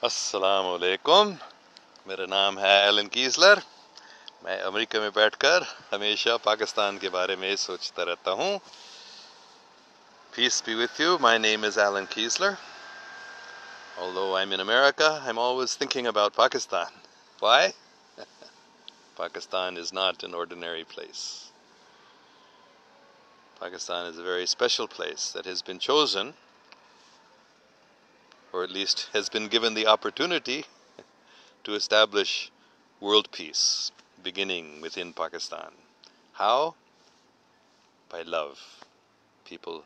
अस्सलाम वालेकुम। मेरा नाम है एलन कीसलर। मैं अमेरिका में बैठकर हमेशा पाकिस्तान के बारे में सोचता रहता हूँ। Peace be with you. My name is Alan Kiesler. Although I'm in America, I'm always thinking about Pakistan. Why? Pakistan is not an ordinary place. Pakistan is a very special place that has been chosen, or at least has been given the opportunity to establish world peace, beginning within Pakistan. How? By love. People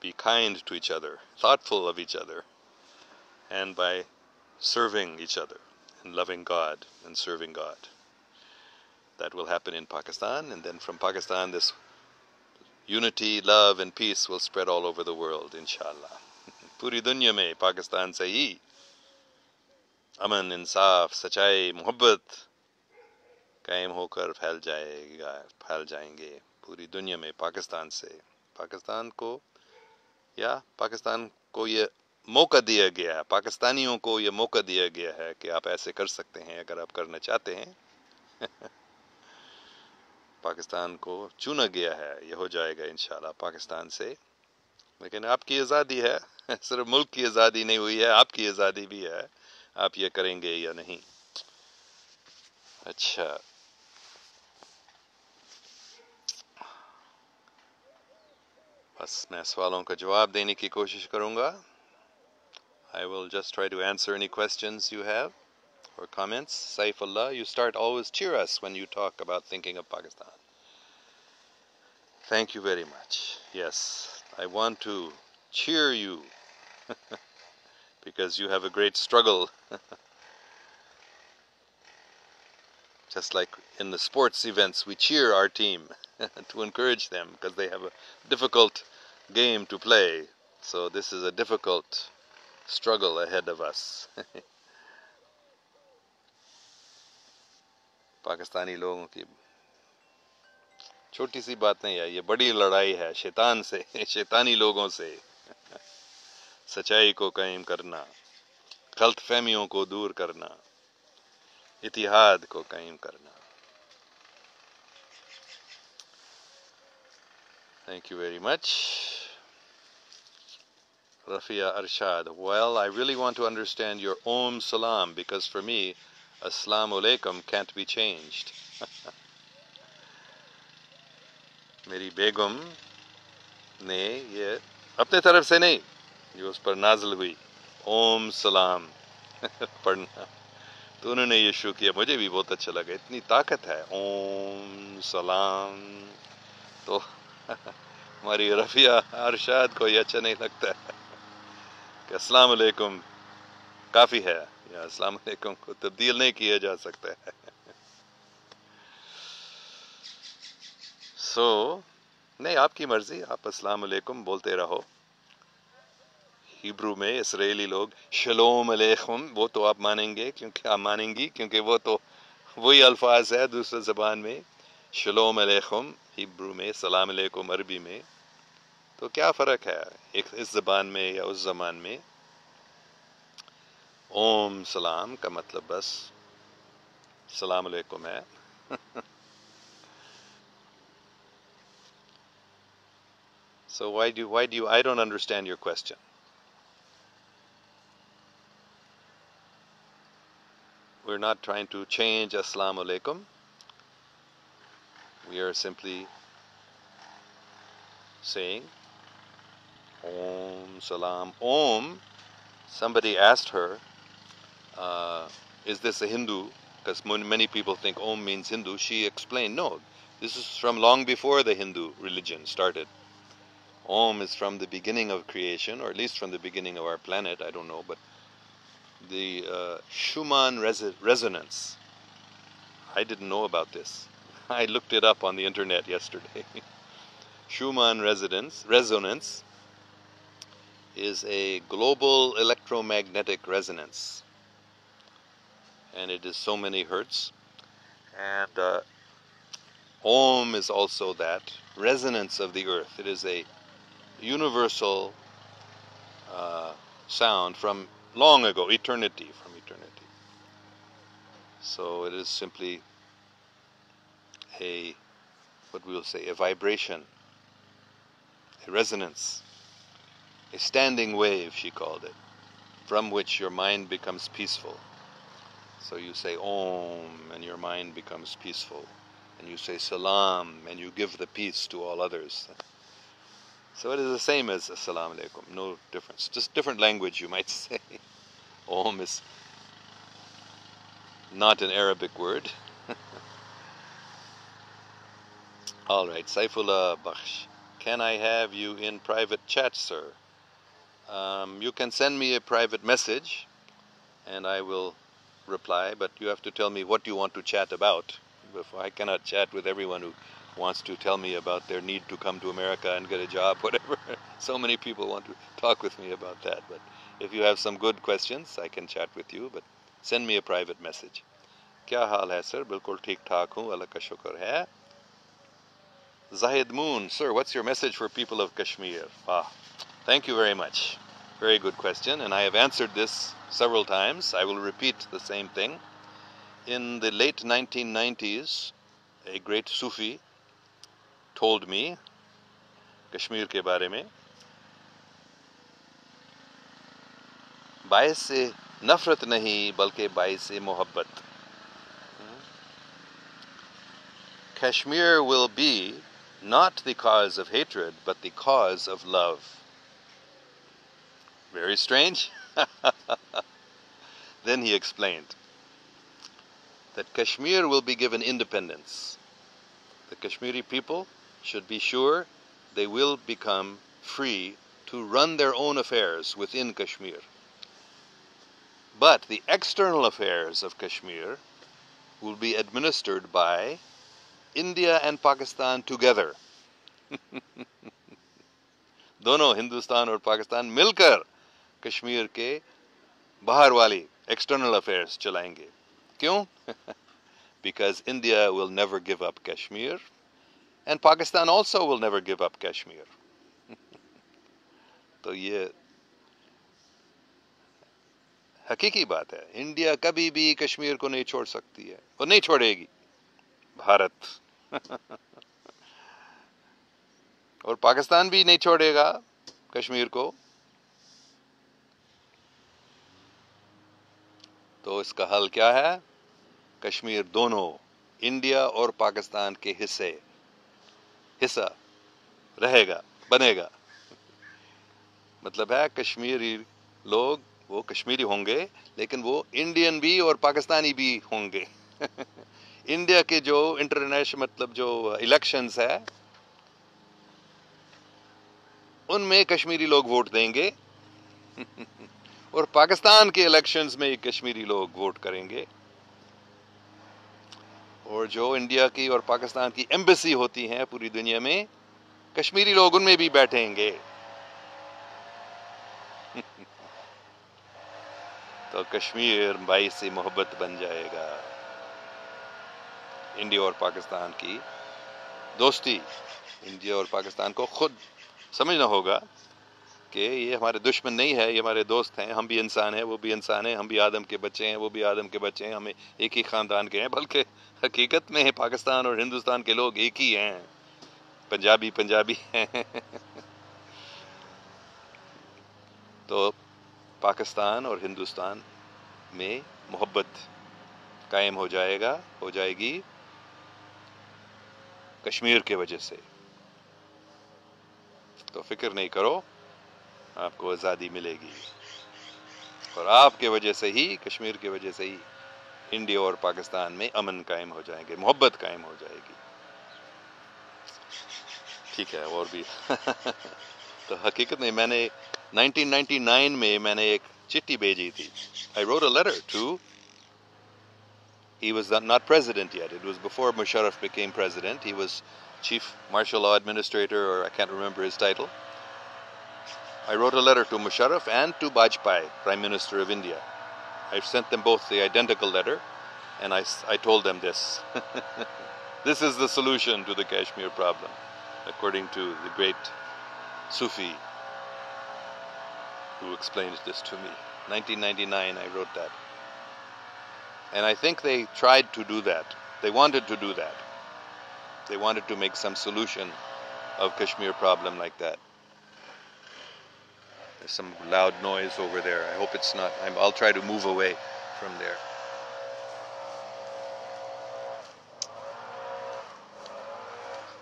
be kind to each other, thoughtful of each other, and by serving each other and loving God and serving God. That will happen in Pakistan, and then from Pakistan this unity, love and peace will spread all over the world, inshallah. Puri dunya mein Pakistan se hi aman, insaf, sachai, mohabbat कायम होकर फैल जाएंगे पूरी दुनिया में पाकिस्तान से। पाकिस्तान को ये मौका दिया गया है, पाकिस्तानियों को ये मौका दिया गया है कि आप ऐसे कर सकते हैं अगर आप करना चाहते हैं। पाकिस्तान को चुना गया है, ये हो जाएगा इंशाल्लाह पाकिस्तान से। लेकिन आपकी आज़ादी है, सिर्फ मुल्क की आज़ादी नहीं हुई है, आपकी आज़ादी भी है, आप ये करेंगे या नहीं। अच्छा, बस मैं सवालों का जवाब देने की कोशिश करूंगा। I will just try to answer any questions you have or comments. Saifullah, you start always cheer us when you talk about thinking of Pakistan. Thank you very much. Yes, I want to cheer you because you have a great struggle. Just like in the sports events, we cheer our team to encourage them because they have a difficult game to play. So this is a difficult struggle ahead of us. Pakistani लोगों की छोटी सी बात नहीं है, ये बड़ी लड़ाई है शैतान से, शैतानी लोगों से। सच्चाई को कायम करना, गलत फहमियों को दूर करना, इतिहाद को कायम करना। Thank you very much. Rafia Arshad. Well, I really want to understand your Om Salam because for me, Assalamu Alaikum can't be changed. मेरी बेगम ने ये अपने तरफ से नहीं, जो उस पर नाज़िल हुई ओम सलाम पढ़ना, तो उन्होंने ये शुरू किया। मुझे भी बहुत अच्छा लगा, इतनी ताकत है ओम सलाम। तो हमारी रफ़िया अरशाद को ये अच्छा नहीं लगता है कि अस्सलाम वालेकुम काफ़ी है, या अस्सलाम वालेकुम को तब्दील नहीं किया जा सकता है। नहीं, आपकी मर्ज़ी, आप अस्सलाम वालेकुम बोलते रहो। हिब्रू में इसराइली लोग शलोम अलैकुम, वो तो आप मानेंगे क्योंकि आप मानेंगी क्योंकि वो तो वही अल्फाज है दूसरे ज़बान में। शलोम अलैकुम हिब्रू में, सलाम अलैकुम अरबी में। तो क्या फ़र्क है एक इस ज़बान में या उस ज़बान में? ओम सलाम का मतलब बस सलाम अलैकुम है। So why do you I don't understand your question. We're not trying to change Assalamu Alaikum. We are simply saying Om Salam. Om, somebody asked her, is this a Hindu? Because many people think Om means Hindu. She explained, no, this is from long before the Hindu religion started. Om is from the beginning of creation, or at least from the beginning of our planet, I don't know, but the Schumann resonance. I didn't know about this. I looked it up on the internet yesterday. Schumann resonance is a global electromagnetic resonance, and it is so many hertz. And Om is also that resonance of the earth. It is a universal sound from long ago, eternity, from eternity. So it is simply what we will say, a vibration, a resonance, a standing wave, she called it, from which your mind becomes peaceful. So you say Om and your mind becomes peaceful. And you say Salam and you give the peace to all others. So it is the same as Assalamu alaikum, no difference. Just different language, you might say. Om is not an Arabic word. All right, Saifullah Bakhsh. Can I have you in private chat, sir? You can send me a private message and I will reply, but you have to tell me what you want to chat about. I cannot chat with everyone who wants to tell me about their need to come to America and get a job, whatever. So many people want to talk with me about that. But if you have some good questions, I can chat with you, but send me a private message. Kya haal hai, sir? Bilkul theek thaak hu, Allah ka shukr hai. Zahid Moon, sir, what's your message for people of Kashmir? Thank you very much. Very good question, and I have answered this several times. I will repeat the same thing. In the late 1990s, a great Sufi told me, Kashmir ke baare mein, bais-i-nafrat nahin, balke bais-i-mahabbat. Kashmir will be not the cause of hatred, but the cause of love. Very strange. Then he explained that Kashmir will be given independence. The Kashmiri people should be sure they will become free to run their own affairs within Kashmir. But the external affairs of Kashmir will be administered by India and Pakistan together. दोनों हिंदुस्तान और पाकिस्तान मिलकर कश्मीर के बाहर वाली external affairs चलाएंगे. क्यों? Because India will never give up Kashmir and Pakistan also will never give up Kashmir. तो ये हकीकी बात है. इंडिया कभी भी कश्मीर को नहीं छोड़ सकती है और नहीं छोड़ेगी. भारत और पाकिस्तान भी नहीं छोड़ेगा कश्मीर को. तो इसका हल क्या है? कश्मीर दोनों इंडिया और पाकिस्तान के हिस्सा रहेगा, बनेगा. मतलब है कश्मीरी लोग वो कश्मीरी होंगे लेकिन वो इंडियन भी और पाकिस्तानी भी होंगे. इंडिया के जो इंटरनेशनल मतलब जो इलेक्शंस है उनमें कश्मीरी लोग वोट देंगे और पाकिस्तान के इलेक्शंस में कश्मीरी लोग वोट करेंगे. और जो इंडिया की और पाकिस्तान की एम्बेसी होती हैं पूरी दुनिया में, कश्मीरी लोग उनमें भी बैठेंगे. तो कश्मीर बाइस-i-मोहब्बत बन जाएगा. इंडिया और पाकिस्तान की दोस्ती. इंडिया और पाकिस्तान को खुद समझना होगा कि ये हमारे दुश्मन नहीं है, ये हमारे दोस्त हैं. हम भी इंसान हैं, वो भी इंसान हैं. हम भी आदम के बच्चे हैं, वो भी आदम के बच्चे हैं. हमें एक ही ख़ानदान के हैं. बल्कि हकीकत में पाकिस्तान और हिंदुस्तान के लोग एक ही हैं. पंजाबी हैं. तो पाकिस्तान और हिंदुस्तान में मोहब्बत कायम हो जाएगी कश्मीर के वजह से. तो फिक्र नहीं करो, आपको आज़ादी मिलेगी. और आपके वजह से ही, कश्मीर के वजह से ही इंडिया और पाकिस्तान में अमन कायम हो जाएंगे, मोहब्बत कायम हो जाएगी. ठीक है. और भी तो हकीकत में मैंने 1999 में मैंने एक चिट्ठी भेजी थी. I wrote a letter to, he was not president yet. It was before Musharraf became president. He was chief martial law administrator, or I can't remember his title. I wrote a letter to Musharraf and to Bajpai, Prime Minister of India. I sent them both the identical letter, and I told them this. This is the solution to the Kashmir problem, according to the great Sufi who explained this to me. 1999 I wrote that. And I think they tried to do that. They wanted to do that. They wanted to make some solution of Kashmir problem like that. There's some loud noise over there. I hope it's not. I'll try to move away from there.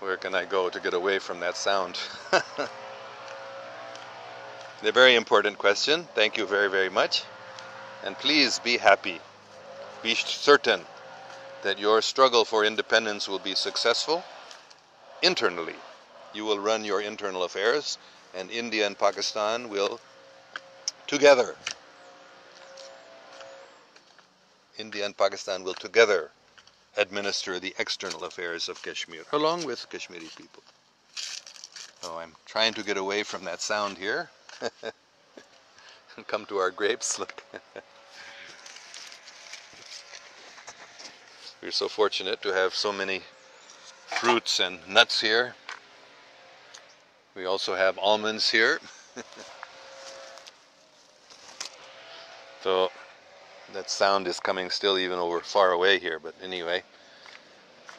Where can I go to get away from that sound? A very important question. Thank you very, very much. And please be happy. Be certain that your struggle for independence will be successful internally. You will run your internal affairs, and India and Pakistan will together. India and Pakistan will together administer the external affairs of Kashmir, along with Kashmiri people. So I'm trying to get away from that sound here. And come to our grapes, look. We're so fortunate to have so many fruits and nuts here. We also have almonds here. So that sound is coming still even over far away here, but anyway.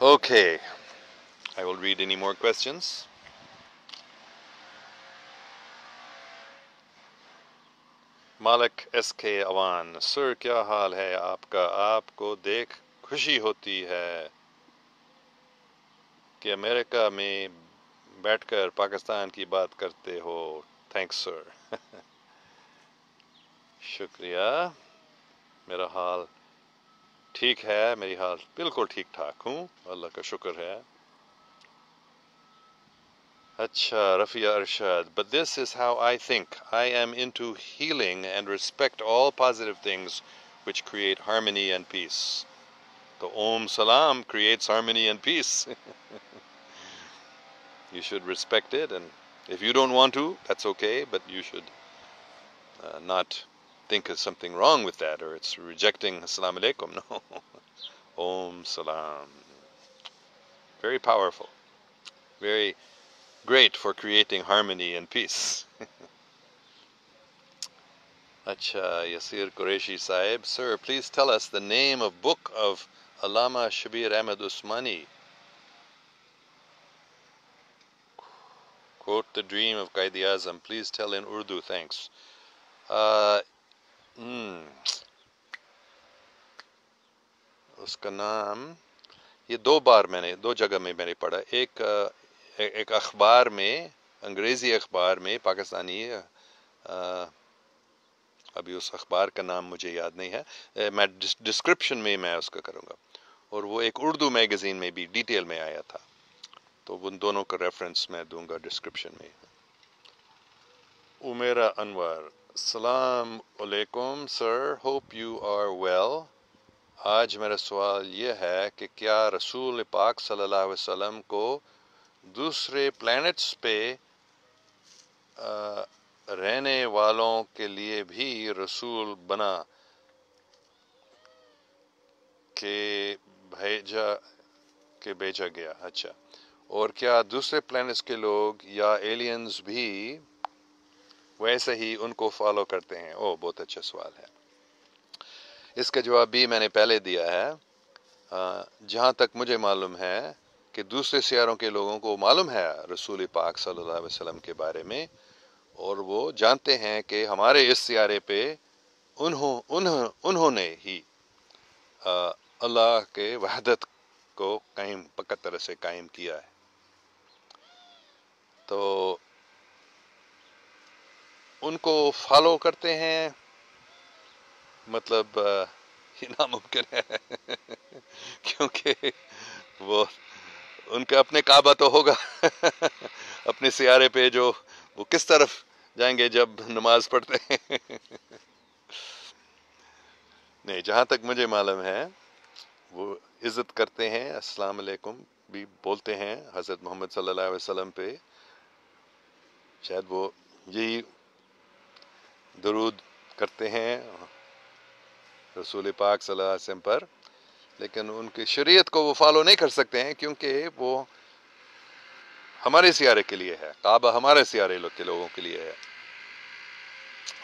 Okay, I will read any more questions. Malik S.K. Awan, Sir, kya haal hai aapka? Aapko dekh खुशी होती है कि America में बैठकर पाकिस्तान की बात करते हो. Thanks sir. शुक्रिया. मेरा हाल ठीक है. मेरी हाल बिल्कुल ठीक ठाक हूँ, अल्लाह का शुक्र है. अच्छा, Rafia Arshad, but this is how I think. I am into healing and respect all positive things which create harmony and peace. The Om Salam creates harmony and peace. You should respect it, and if you don't want to, that's okay, but you should not think there's something wrong with that, or it's rejecting Assalamu alaikum. No. Om Salam. Very powerful. Very great for creating harmony and peace. Acha, Yasir Qureshi Sahib. Sir, please tell us the name of book of Allama Shabir Ahmed Usmani. Quote the dream of Qaid-e-Azam. Please tell in Urdu. Thanks. उसका नाम ये दो जगह में मैंने पढ़ा. एक अखबार में, अंग्रेजी अखबार में, पाकिस्तानी, अभी उस अखबार का नाम मुझे याद नहीं है. मैं डिस्क्रिप्शन में मैं उसका करूँगा. और वो एक उर्दू मैगज़ीन में भी डिटेल में आया था, तो उन दोनों का रेफरेंस मैं दूंगा डिस्क्रिप्शन में. उमेरा अनवर, सलाम अलैकुम sir, hope you are well. आज मेरा सवाल ये है कि क्या रसूल पाक सल्लल्लाहु अलैहि वसल्लम को दूसरे प्लैनेट्स पे रहने वालों के लिए भी रसूल बना के भेजा गया. अच्छा, और क्या दूसरे प्लैनेट्स के लोग या एलियंस भी वैसे ही उनको फॉलो करते हैं? ओह, बहुत अच्छा सवाल है. इसका जवाब भी मैंने पहले दिया है. जहाँ तक मुझे मालूम है कि दूसरे सियारों के लोगों को मालूम है रसूल पाक सल्लल्लाहु अलैहि वसल्लम के बारे में, और वो जानते हैं कि हमारे इस सियारे पे उन्होंने ही अल्लाह के वहदत को कायम पक्का तरह से कायम किया है. तो उनको फॉलो करते हैं, मतलब ये नामुमकिन है. क्योंकि वो उनके अपने काबा तो होगा अपने सियारे पे, जो वो किस तरफ जाएंगे जब नमाज पढ़ते हैं. नहीं, जहाँ तक मुझे मालूम है वो इज़्ज़त करते हैं, अस्सलाम वालेकुम भी बोलते हैं हज़रत मोहम्मद सल्लल्लाहु अलैहि वसल्लम पे. शायद वो यही दरूद करते हैं रसूल पाक सल्लल्लाहु अलैहि वसल्लम पर, लेकिन उनकी शरीयत को वो फॉलो नहीं कर सकते हैं, क्योंकि वो हमारे सियारे के लिए है. काबा हमारे सियारे के लोगों के लिए है.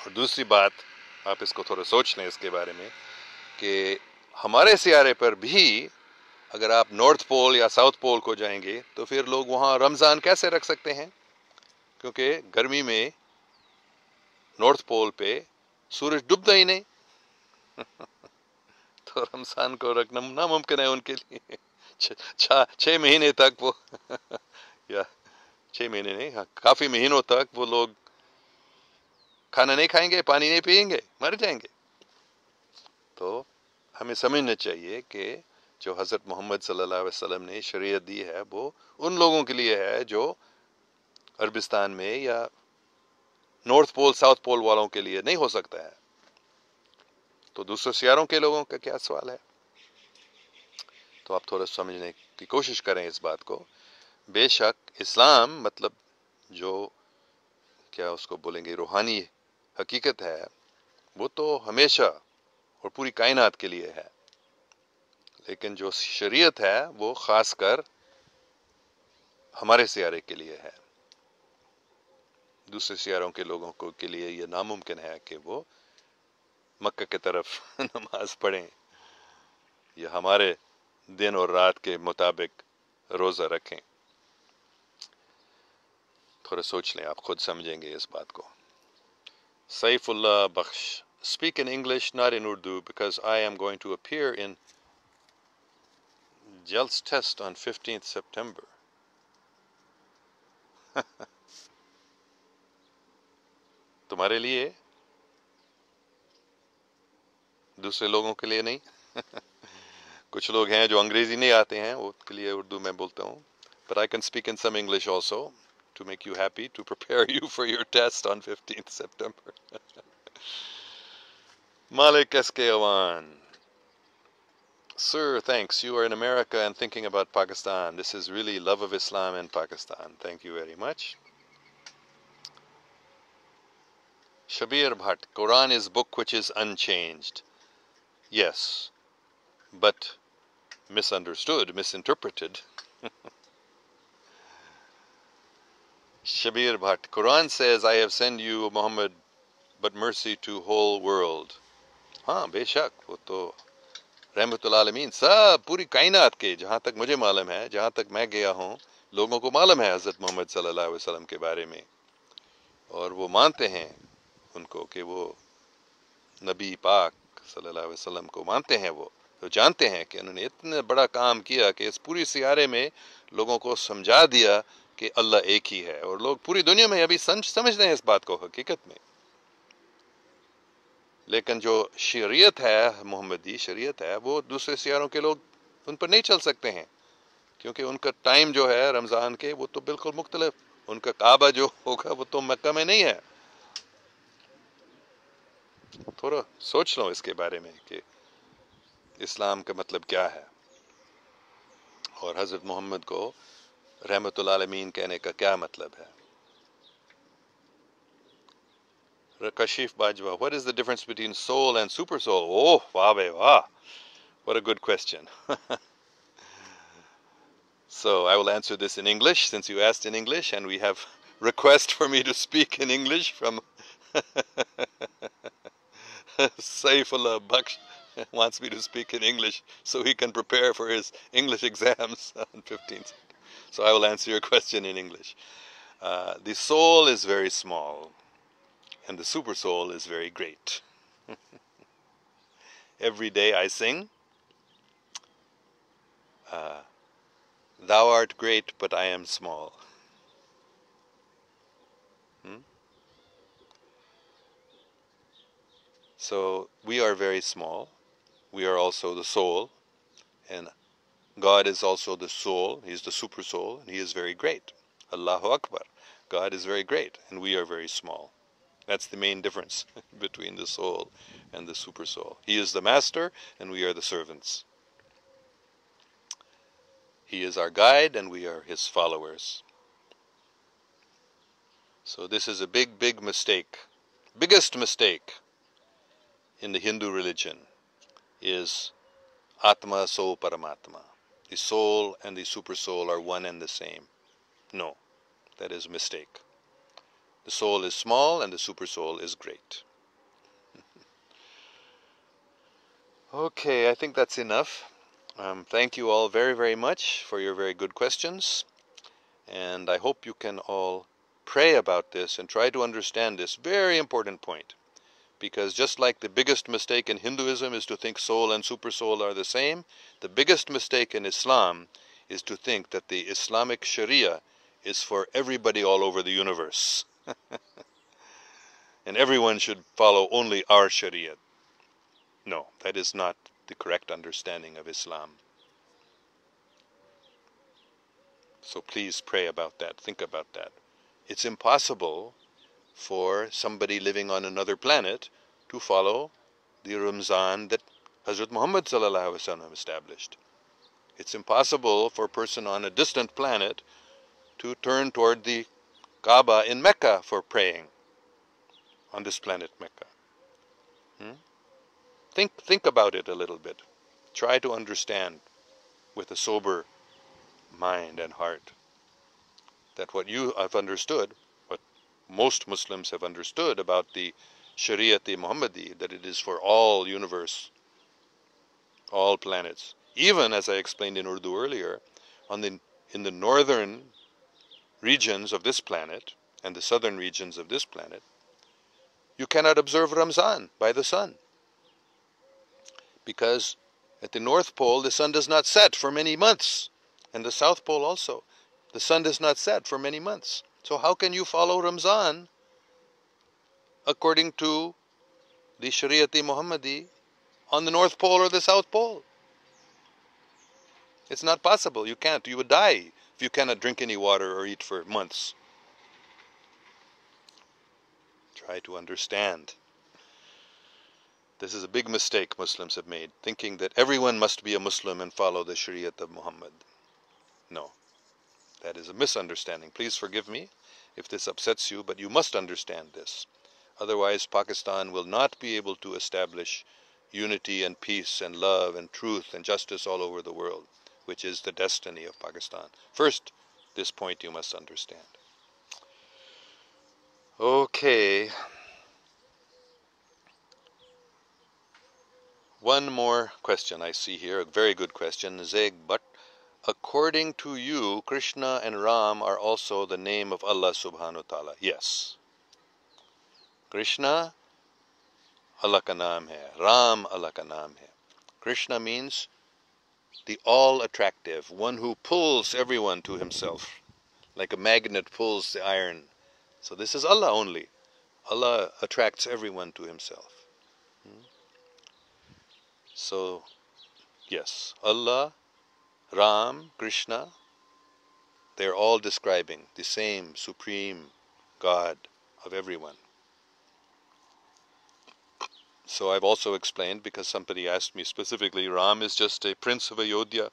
और दूसरी बात, آپ اس کو تھوڑا سوچ لیں اس کے بارے میں کہ ہمارے سیارے پر بھی اگر آپ نارتھ پول یا ساؤتھ پول کو جائیں گے تو پھر لوگ وہاں رمضان کیسے رکھ سکتے ہیں؟ کیونکہ گرمی میں نارتھ پول پہ سورج ڈوبتا ہی نہیں، تو رمضان کو رکھنا ناممکن ہے ان کے لیے۔ 6 مہینے تک وہ یا 6 مہینے نہیں، ہاں کافی مہینوں تک وہ لوگ کھانا نہیں کھائیں گے، پانی نہیں پئیں گے، مر جائیں گے۔ تو ہمیں سمجھنا چاہیے کہ جو حضرت محمد صلی اللہ علیہ وسلم نے شریعت دی ہے وہ ان لوگوں کے لیے ہے جو عربستان میں یا نارتھ پول ساؤتھ پول والوں کے لیے نہیں ہو سکتا ہے، تو دوسرے سیاروں کے لوگوں کا کیا سوال ہے؟ تو آپ تھوڑا سمجھنے کی کوشش کریں اس بات کو۔ بے شک اسلام مطلب جو کیا اس کو بولیں گے روحانی حقیقت ہے، وہ تو ہمیشہ اور پوری کائنات کے لیے ہے، لیکن جو شریعت ہے وہ خاص کر ہمارے سیارے کے لیے ہے۔ دوسرے سیاروں کے لوگوں کو کے لیے یہ ناممکن ہے کہ وہ مکہ کی طرف نماز پڑھیں یا ہمارے دن اور رات کے مطابق روزہ رکھیں۔ تھوڑا سوچ لیں، آپ خود سمجھیں گے اس بات کو۔ Saif Ullah Bakhsh: Speak in English, not in Urdu, because I am going to appear in Jel's test on 15th September. تمہارے لیے، دوسرے لوگوں کے لیے نہیں۔ کچھ لوگ ہیں جو انگریزی نہیں آتے ہیں، وہ کے لیے اردو میں بولتا ہوں۔ But I can speak in some English also to make you happy, to prepare you for your test on 15th September. Malik Eskewan: Sir, thanks. You are in America and thinking about Pakistan. This is really love of Islam and Pakistan. Thank you very much. Shabir Bhatt: Quran is book which is unchanged. Yes, but misunderstood, misinterpreted. Shabir Bhatt: Quran says, I have sent you, Muhammad, but mercy to whole world. ہاں بے شک، وہ تو رحمت العالمین سب پوری کائنات کے، جہاں تک مجھے معلوم ہے، جہاں تک میں گیا ہوں، لوگوں کو معلوم ہے حضرت محمد صلی اللہ علیہ وسلم کے بارے میں، اور وہ مانتے ہیں ان کو کہ وہ نبی پاک صلی اللہ علیہ وسلم کو مانتے ہیں، وہ تو جانتے ہیں کہ انہوں نے اتنا بڑا کام کیا کہ اس پوری سیارے میں لوگوں کو سمجھا دیا کہ اللہ ایک ہی ہے، اور لوگ پوری دنیا میں ابھی سمجھتے ہیں اس بات کو حقیقت میں۔ لیکن جو شریعت ہے، محمدی شریعت ہے، وہ دوسرے سیاروں کے لوگ ان پر نہیں چل سکتے ہیں، کیونکہ ان کا ٹائم جو ہے رمضان کے وہ تو بالکل مختلف، ان کا کعبہ جو ہوگا وہ تو مکہ میں نہیں ہے۔ تھوڑا سوچ لو اس کے بارے میں کہ اسلام کا مطلب کیا ہے، اور حضرت محمد کو رحمت العالمین کہنے کا کیا مطلب ہے۔ Kashif Bajwa: What is the difference between soul and super soul? Oh, wow, wow. What a good question. So I will answer this in English since you asked in English, and we have request for me to speak in English from Saifullah Baksh wants me to speak in English so he can prepare for his English exams on 15th. So I will answer your question in English. The soul is very small, and the super soul is very great. Every day I sing, Thou art great, but I am small. So we are very small. We are also the soul, and God is also the soul. He is the super soul, and He is very great. Allahu Akbar. God is very great, and we are very small. That's the main difference between the soul and the super soul. He is the master, and we are the servants. He is our guide, and we are His followers. So this is a big, big mistake. Biggest mistake in the Hindu religion is Atma So Paramatma. The soul and the super soul are one and the same. No, that is a mistake. The soul is small and the super soul is great. Okay, I think that's enough. Thank you all very, very much for your very good questions. And I hope you can all pray about this and try to understand this very important point. Because just like the biggest mistake in Hinduism is to think soul and supersoul are the same, the biggest mistake in Islam is to think that the Islamic Sharia is for everybody all over the universe. And everyone should follow only our Sharia. No, that is not the correct understanding of Islam. So please pray about that, think about that. It's impossible for somebody living on another planet to follow the Ramzan that Hazrat Muhammad ﷺ established. It's impossible for a person on a distant planet to turn toward the Kaaba in Mecca for praying on this planet Mecca. Think about it a little bit. Try to understand with a sober mind and heart that what you have understood, what most Muslims have understood about the Shariat-i Muhammadi, that it is for all universe, all planets. Even, as I explained in Urdu earlier, in the northern regions of this planet and the southern regions of this planet, you cannot observe Ramzan by the sun. Because at the North Pole, the sun does not set for many months. And the South Pole also. The sun does not set for many months. So how can you follow Ramzan according to the Shariat-i Muhammadi on the North Pole or the South Pole? It's not possible. You can't. You would die if you cannot drink any water or eat for months. Try to understand. This is a big mistake Muslims have made, thinking that everyone must be a Muslim and follow the Shariat of Muhammad. No, that is a misunderstanding. Please forgive me if this upsets you, but you must understand this. Otherwise, Pakistan will not be able to establish unity and peace and love and truth and justice all over the world, which is the destiny of Pakistan. First, this point you must understand. Okay. One more question I see here, a very good question. Zeg, but according to you, Krishna and Ram are also the name of Allah subhanahu wa ta'ala. Yes. Krishna, Allah ka naam hai. Ram, Allah ka naam hai. Krishna means the all-attractive, one who pulls everyone to himself, like a magnet pulls the iron. So this is Allah only. Allah attracts everyone to himself. So, yes, Allah, Ram, Krishna, they're all describing the same supreme God of everyone. So I've also explained, because somebody asked me specifically, Ram is just a prince of Ayodhya.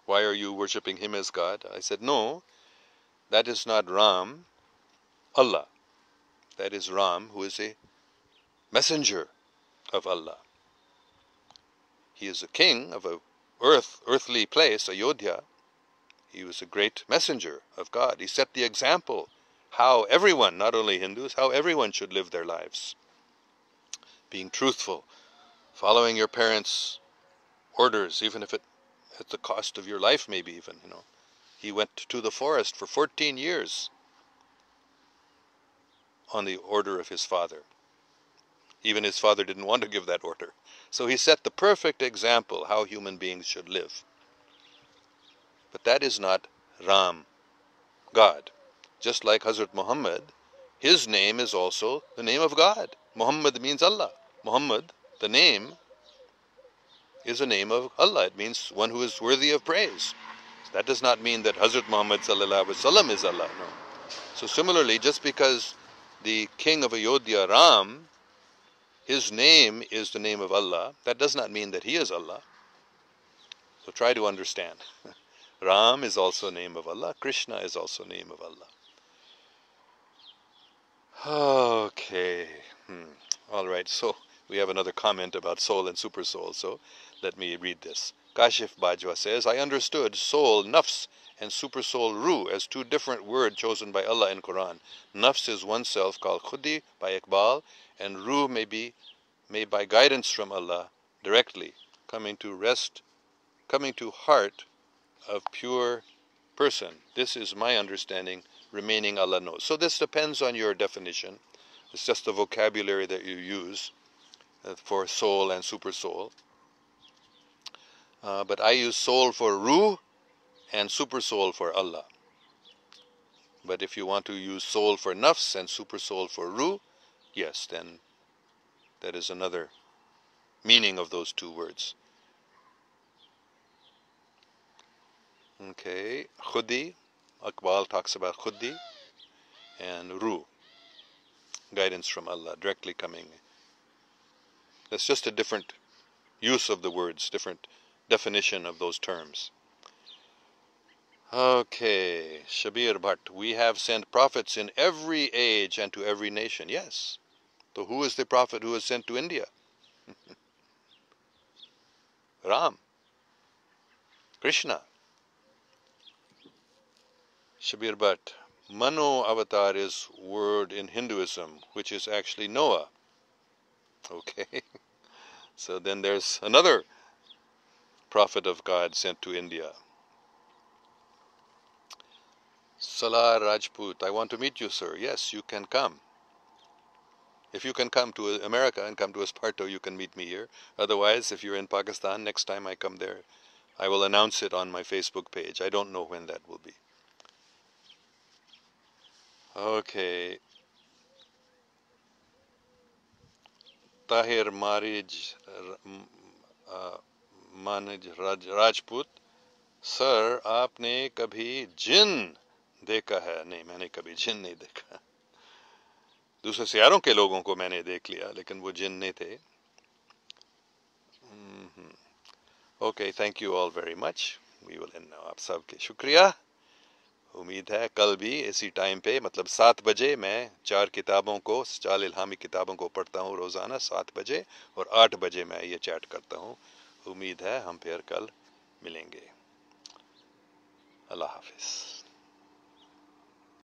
Why are you worshipping him as God? I said, no, that is not Ram, Allah. That is Ram, who is a messenger of Allah. He is a king of a earthly place, Ayodhya. He was a great messenger of God. He set the example how everyone, not only Hindus, how everyone should live their lives. Being truthful, following your parents' orders, even if it at the cost of your life, maybe even, He went to the forest for 14 years on the order of his father. Even his father didn't want to give that order. So he set the perfect example how human beings should live. But that is not Ram, God. Just like Hazrat Muhammad, his name is also the name of God. Muhammad means Allah. Muhammad, the name, is a name of Allah. It means one who is worthy of praise. That does not mean that Hazrat Muhammad sallallahu alaihi wasallam is Allah. No. So similarly, just because the king of Ayodhya, Ram, his name is the name of Allah, that does not mean that he is Allah. So try to understand. Ram is also a name of Allah. Krishna is also a name of Allah. Okay. All right. So we have another comment about soul and super soul. So let me read this. Kashif Bajwa says, I understood soul, nafs, and super soul, ruh, as two different words chosen by Allah in Quran. Nafs is oneself called khudi by Iqbal, and ruh may by guidance from Allah directly, coming to rest, coming to heart of pure person. This is my understanding, remaining Allah knows. So this depends on your definition. It's just the vocabulary that you use for soul and super soul. But I use soul for ruh and super soul for Allah. But if you want to use soul for nafs and super soul for ruh, yes, then that is another meaning of those two words. Okay, khudi, Iqbal talks about khudi, and ruh, guidance from Allah, directly coming. That's just a different use of the words, different definition of those terms. Okay, Shabir Bhatt, we have sent prophets in every age and to every nation. Yes. So who is the prophet who was sent to India? Ram. Krishna. Shabir Bhatt, Mano avatar is word in Hinduism, which is actually Noah. Okay. So then there's another prophet of God sent to India. Salar Rajput, I want to meet you, sir. Yes, you can come. If you can come to America and come to Esparto, you can meet me here. Otherwise, if you're in Pakistan, next time I come there, I will announce it on my Facebook page. I don't know when that will be. Okay. Tahir Marij Rajput, sir, आपने कभी जिन देखा है? नहीं, मैंने कभी जिन नहीं देखा. दूसरे सियारों के लोगों को मैंने देख लिया, लेकिन वो जिन नहीं थे. Okay, thank you all very much. We will end now. आप सबके शुक्रिया. उम्मीद है कल भी इसी टाइम पे, मतलब 7 बजे, मैं 4 किताबों को, 4 इल्हामी किताबों को पढ़ता हूँ रोज़ाना 7 बजे, और 8 बजे मैं ये चैट करता हूँ. उम्मीद है हम फिर कल मिलेंगे. अल्लाह हाफिज़.